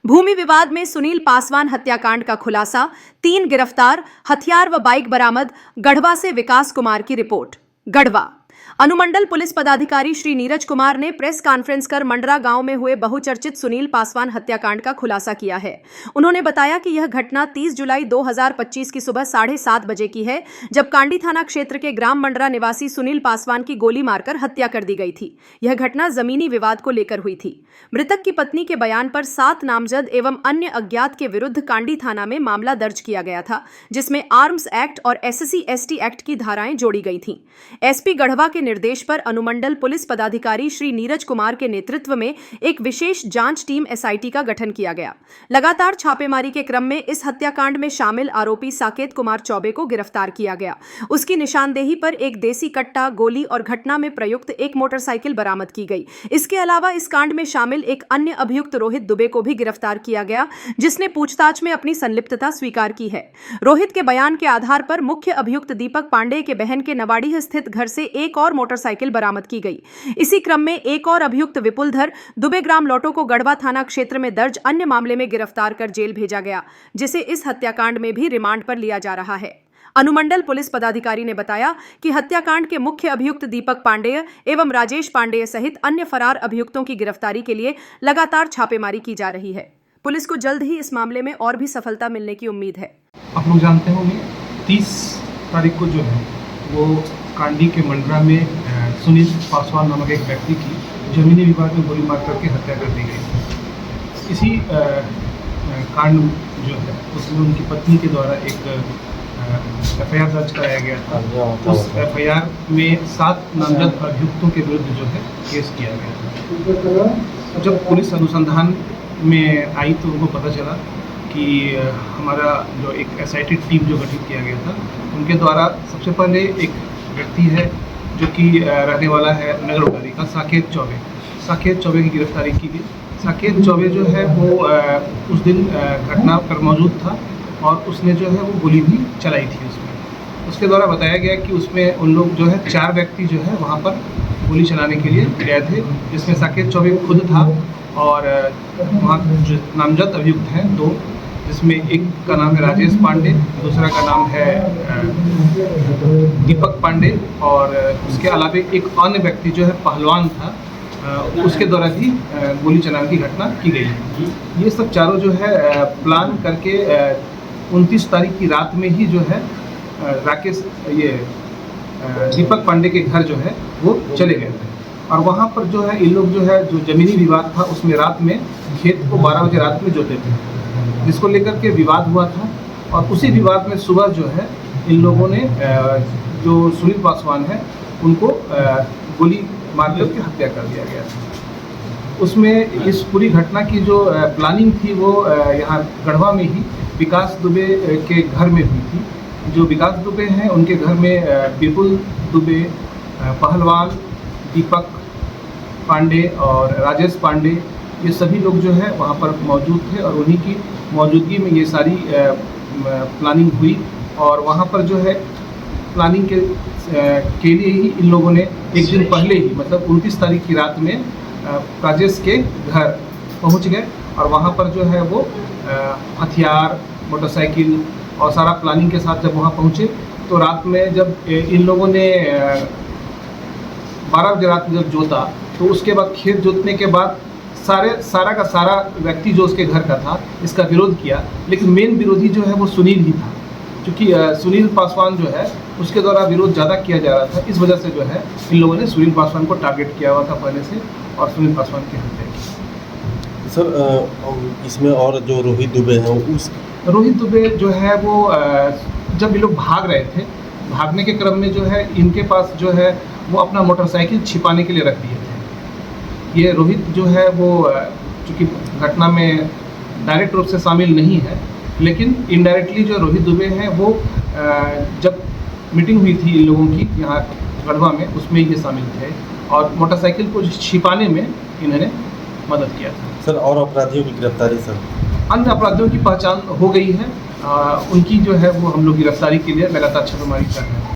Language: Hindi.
भूमि विवाद में सुनील पासवान हत्याकांड का खुलासा, 3 गिरफ्तार, हथियार व बाइक बरामद। गढ़वा से विकास कुमार की रिपोर्ट। गढ़वा अनुमंडल पुलिस पदाधिकारी श्री नीरज कुमार ने प्रेस कॉन्फ्रेंस कर मंडरा गांव में हुए बहुचर्चित सुनील पासवान हत्याकांड का खुलासा किया है। उन्होंने बताया कि यह घटना 30 जुलाई 2025 की सुबह 7:30 बजे की है, जब कांडी थाना क्षेत्र के ग्राम मंडरा निवासी सुनील पासवान की गोली मारकर हत्या कर दी गई थी। यह घटना जमीनी विवाद को लेकर हुई थी। मृतक की पत्नी के बयान पर 7 नामजद एवं अन्य अज्ञात के विरुद्ध कांडी थाना में मामला दर्ज किया गया था, जिसमें आर्म्स एक्ट और SC/ST एक्ट की धाराएं जोड़ी गई थीं। SP गढ़वा के निर्देश पर अनुमंडल पुलिस पदाधिकारी श्री नीरज कुमार के नेतृत्व में एक विशेष जांच टीम SIT का गठन किया गया। लगातार छापेमारी के क्रम में इस हत्याकांड में शामिल आरोपी साकेत कुमार चौबे को गिरफ्तार किया गया। उसकी निशानदेही पर एक देसी कट्टा, गोली और घटना में प्रयुक्त एक मोटरसाइकिल बरामद की गई। इसके अलावा इस कांड में शामिल एक अन्य अभियुक्त रोहित दुबे को भी गिरफ्तार किया गया, जिसने पूछताछ में अपनी संलिप्तता स्वीकार की है। रोहित के बयान के आधार पर मुख्य अभियुक्त दीपक पांडेय के बहन के नवाडीह स्थित घर से एक और मोटरसाइकिल बरामद की गई। इसी क्रम में एक और अभियुक्त विपुलधर दुबे ग्राम लॉटो को गढ़वा थाना क्षेत्र में दर्ज अन्य मामले में गिरफ्तार कर जेल भेजा गया, जिसे इस हत्याकांड में भी रिमांड पर लिया जा रहा है। अनुमंडल पुलिस पदाधिकारी ने बताया कि हत्याकांड के मुख्य अभियुक्त दीपक पांडेय एवं राजेश पांडेय सहित अन्य फरार अभियुक्तों की गिरफ्तारी के लिए लगातार छापेमारी की जा रही है। पुलिस को जल्द ही इस मामले में और भी सफलता मिलने की उम्मीद है। आप लोग जानते होंगे 30 तारीख को जो है वो कांडी के मंडरा में सुनील पासवान नामक एक व्यक्ति की जमीनी विवाद में गोली मार करके हत्या कर दी गई। इसी कांड जो है उसमें उनकी पत्नी के द्वारा एक FIR दर्ज कराया गया था। उस FIR में 7 नामजद अभियुक्तों के विरुद्ध जो है केस किया गया था। जब पुलिस अनुसंधान में आई तो उनको पता चला कि हमारा जो एक SIT टीम जो गठित किया गया था, उनके द्वारा सबसे पहले एक व्यक्ति है जो कि रहने वाला है नगर उदारी का, साकेत चौबे की गिरफ्तारी की गई। साकेत चौबे जो है वो उस दिन घटना पर मौजूद था और उसने जो है वो गोली भी चलाई थी उसमें। उसके द्वारा बताया गया कि उसमें उन लोग जो है 4 व्यक्ति जो है वहाँ पर गोली चलाने के लिए गए थे, जिसमें साकेत चौबे खुद था और वहाँ जो नामजद अभियुक्त हैं 2, जिसमें एक का नाम है राजेश पांडे, दूसरा का नाम है दीपक पांडे और उसके अलावा एक अन्य व्यक्ति जो है पहलवान था, उसके द्वारा भी गोली चलाने की घटना की गई। ये सब चारों जो है प्लान करके 29 तारीख की रात में ही जो है दीपक पांडे के घर जो है वो चले गए थे और वहाँ पर जो है इन लोग जो है जो जमीनी विवाद था उसमें रात में खेत को 12 बजे रात में जोते थे, जिसको लेकर के विवाद हुआ था। और उसी विवाद में सुबह जो है इन लोगों ने जो सुनील पासवान है उनको गोली मार करके हत्या कर दिया गया था। उसमें इस पूरी घटना की जो प्लानिंग थी वो यहाँ गढ़वा में ही विकास दुबे के घर में हुई थी। जो विकास दुबे हैं उनके घर में विपुल दुबे, पहलवान, दीपक पांडे और राजेश पांडे, ये सभी लोग जो है वहाँ पर मौजूद थे और उन्हीं की मौजूदगी में ये सारी प्लानिंग हुई। और वहाँ पर जो है प्लानिंग के लिए ही इन लोगों ने एक दिन पहले ही मतलब 29 तारीख की रात में राजेश के घर पहुँच गए और वहाँ पर जो है वो हथियार, मोटरसाइकिल और सारा प्लानिंग के साथ जब वहाँ पहुँचे तो रात में जब इन लोगों ने 12 बजे रात में जब जोता तो उसके बाद खेत जोतने के बाद सारा का सारा व्यक्ति जो उसके घर का था इसका विरोध किया, लेकिन मेन विरोधी जो है वो सुनील ही था, क्योंकि सुनील पासवान जो है उसके द्वारा विरोध ज़्यादा किया जा रहा था। इस वजह से जो है इन लोगों ने सुनील पासवान को टारगेट किया हुआ था पहले से और सुनील पासवान की हत्या की। सर इसमें और जो रोहित दुबे हैं उस रोहित दुबे जो है वो जब ये लोग भाग रहे थे, भागने के क्रम में जो है इनके पास जो है वो अपना मोटरसाइकिल छिपाने के लिए रख दिए थे। ये रोहित जो है वो चूँकि घटना में डायरेक्ट रूप से शामिल नहीं है, लेकिन इनडायरेक्टली जो रोहित दुबे हैं वो जब मीटिंग हुई थी इन लोगों की यहाँ गढ़वा में, उसमें ये शामिल थे और मोटरसाइकिल को छिपाने में इन्होंने मदद किया था। सर और अपराधियों की गिरफ्तारी? सर अन्य अपराधियों की पहचान हो गई है, उनकी जो है वो हम लोग गिरफ्तारी के लिए लगातार छापेमारी कर रहे हैं।